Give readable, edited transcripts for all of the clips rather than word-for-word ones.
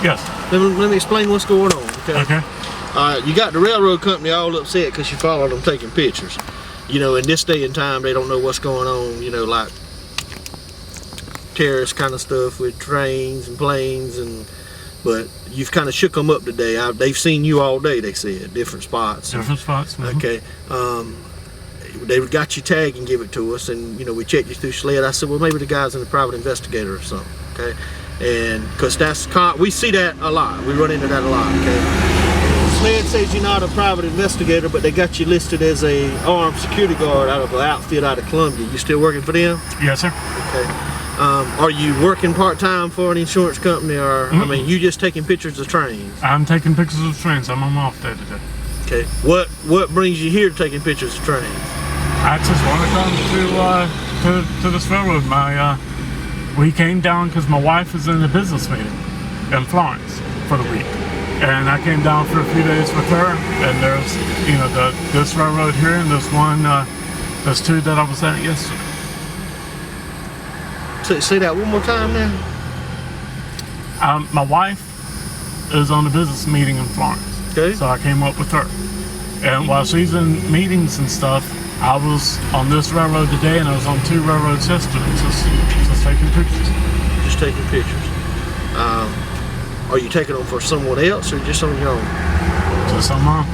Yes. Let me explain what's going on, okay? Okay. You got the railroad company all upset because you followed them taking pictures. You know, in this day and time, they don't know what's going on, you know, like terrorist kind of stuff with trains and planes, but you've kind of shook them up today. They've seen you all day, they said, different spots. Different spots. Mm-hmm. Okay. They got your tag and give it to us, and, you know, we checked you through SLED. I said, well, maybe the guy's in a private investigator or something, okay? And because we see that a lot. We run into that a lot, okay? SLED says you're not a private investigator, but they got you listed as a armed security guard out of an outfit out of Columbia. You still working for them? Yes, sir. Okay. Are you working part-time for an insurance company, or, I mean, you just taking pictures of trains? I'm taking pictures of trains. I'm on my off day today. Okay. What brings you here to taking pictures of trains? I just want to come to this railroad. We came down because my wife is in a business meeting in Florence for the week, and I came down for a few days with her. And there's, you know, this railroad here, and there's two that I was at yesterday. Say that one more time now. My wife is on a business meeting in Florence, Okay. so I came up with her. And while she's in meetings and stuff, I was on this railroad today, and I was on 2 railroads yesterday, just taking pictures. Just taking pictures. Are you taking them for someone else or just on your own? Just on my own.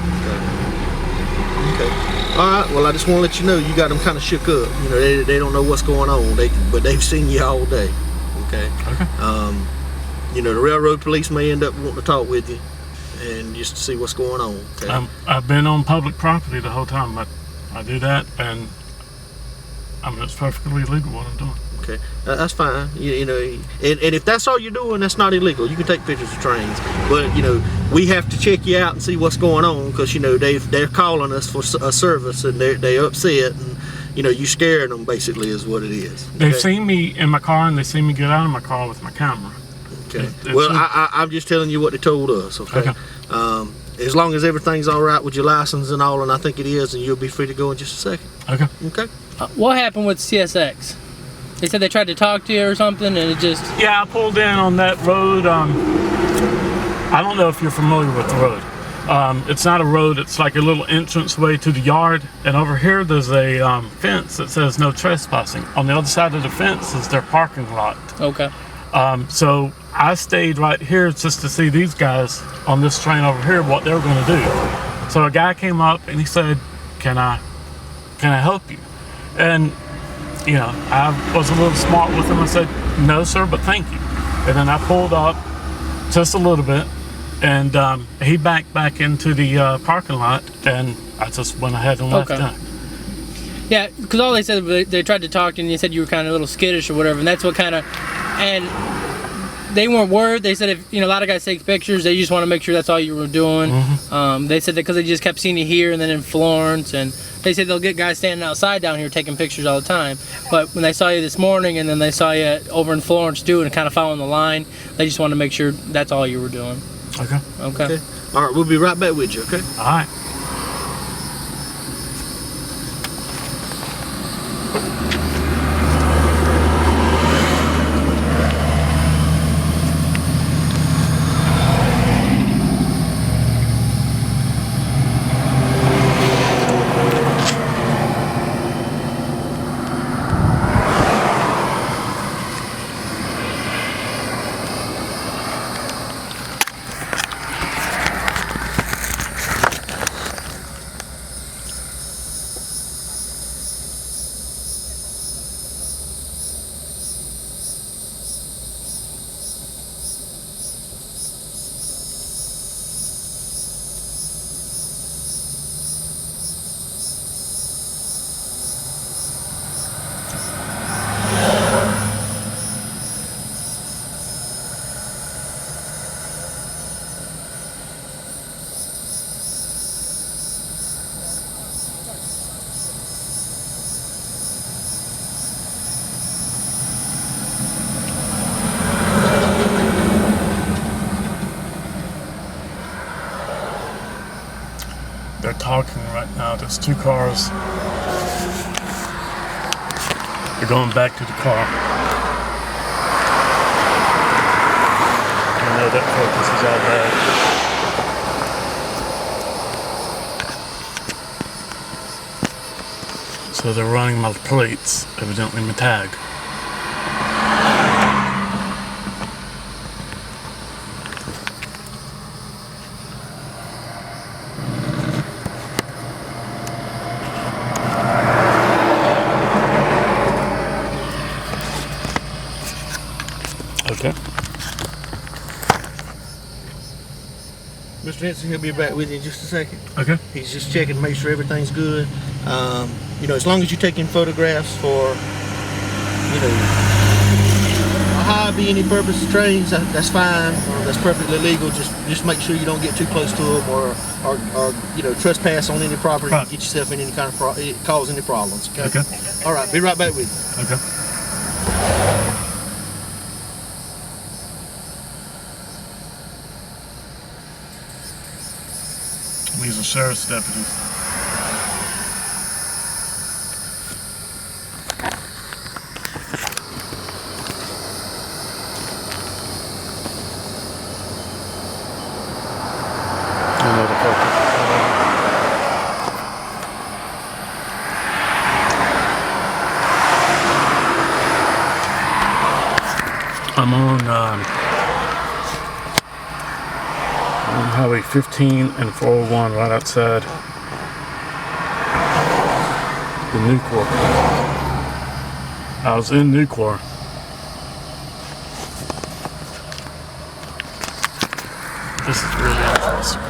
Okay. All right. Well, I just want to let you know you got them kind of shook up. You know, they don't know what's going on. But they've seen you all day. Okay. Okay. You know, the railroad police may end up wanting to talk with you and just to see what's going on. Okay. I've been on public property the whole time, but I do that, and I mean, it's perfectly legal what I'm doing. Okay, that's fine. You know, and if that's all you're doing, that's not illegal. You can take pictures of trains, but you know, we have to check you out and see what's going on, because you know they're calling us for a service, and they're upset, and you know, you scaring them basically is what it is. Okay? They've seen me in my car, and they see me get out of my car with my camera. Okay. Well, I'm just telling you what they told us. Okay. As long as everything's all right with your license and all, and I think it is, and you'll be free to go in just a second. Okay. Okay. What happened with CSX? They said they tried to talk to you or something, and it just... Yeah, I pulled in on that road. I don't know if you're familiar with the road. It's not a road, it's like a little entrance way to the yard. And over here, there's a fence that says no trespassing. On the other side of the fence is their parking lot. Okay. So I stayed right here just to see these guys on this train over here, what they were going to do. So a guy came up and he said, can I help you? And you know, I was a little smart with him. I said, no, sir, but thank you. And then I pulled up just a little bit, and he backed back into the parking lot, and I just went ahead and left. Okay. Yeah, because all they said, they tried to talk to you, and they said you were kind of a little skittish or whatever, and that's what kind of, and they weren't worried. They said if, you know, a lot of guys take pictures, they just want to make sure that's all you were doing. Mm-hmm. They said that because they just kept seeing you here and then in Florence, and they said they'll get guys standing outside down here taking pictures all the time. But when they saw you this morning and then they saw you over in Florence too and kind of following the line, they just wanted to make sure that's all you were doing. Okay. Okay. All right, we'll be right back with you, okay? All right. They're talking right now. There's 2 cars. They're going back to the car. And know that focus is all bad. So they're running my plates, evidently my tag. Okay. Mr. Henson, he'll be back with you in just a second. Okay. He's just checking to make sure everything's good. You know, as long as you're taking photographs for, you know, a hobby, any purpose of trains, that's fine, or that's perfectly legal. Just make sure you don't get too close to them, or you know, trespass on any property, Right. get yourself in any kind of cause any problems. Okay. Okay. All right. Be right back with you. Okay. These are sheriff's deputies. Another focus. I'm on Highway 15 and 401 right outside the Nucor. I was in Nucor. This is really interesting.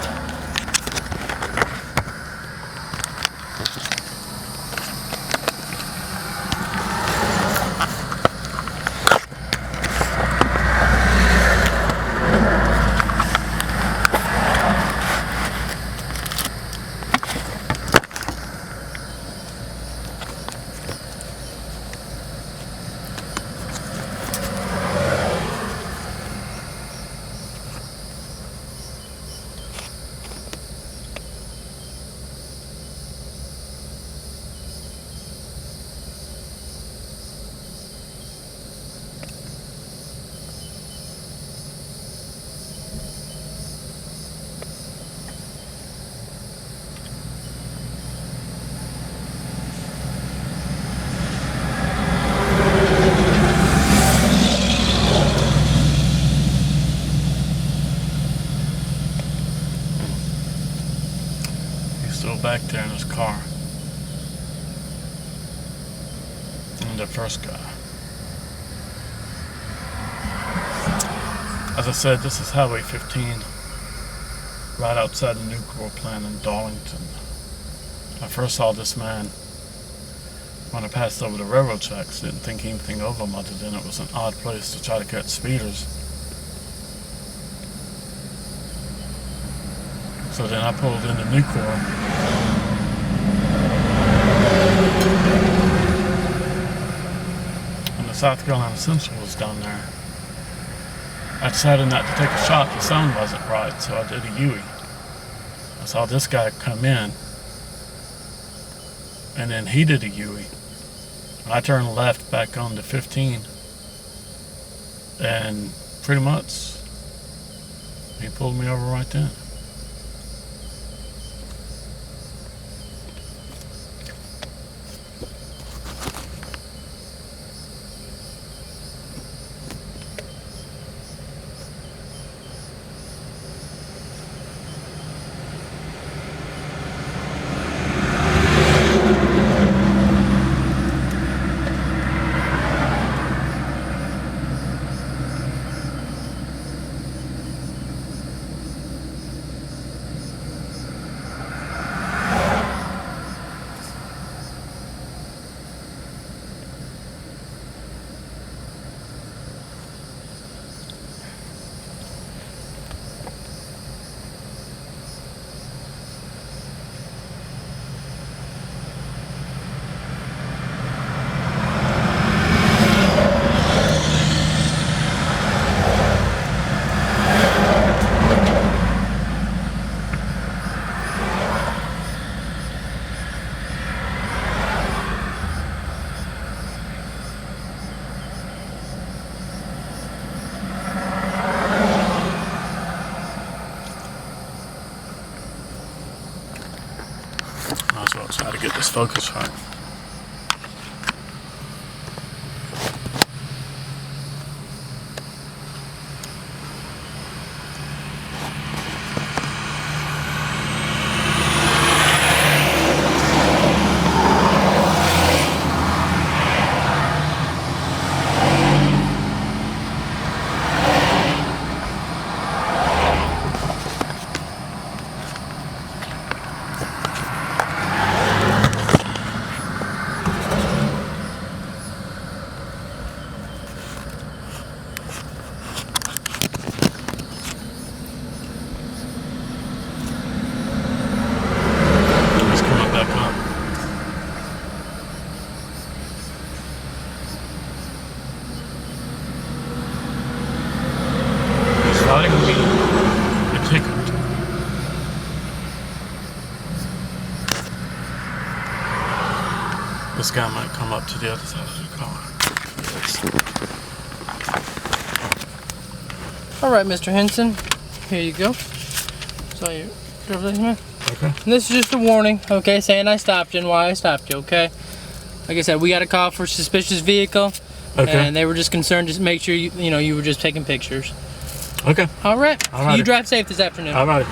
Still back there in his car. And the first guy. As I said, this is Highway 15, right outside the Nucor plant in Darlington. I first saw this man when I passed over the railroad tracks. Didn't think anything of him other than it was an odd place to try to catch speeders. So then I pulled into Nucor. And the South Carolina Central was down there. I decided not to take a shot. The sun wasn't right, so I did a U-ey. I saw this guy come in, and then he did a U-ey. I turned left back onto 15, and pretty much he pulled me over right then. Might as well try to get this focus right. This guy might come up to the other side of the car. All right, Mr. Henson, here you go. So your driver's license, man. Okay. And this is just a warning, okay, saying I stopped you and why I stopped you, okay? Like I said, we got a call for suspicious vehicle, Okay. and they were just concerned to make sure you were just taking pictures. Okay. All right. All right. You drive safe this afternoon. All right.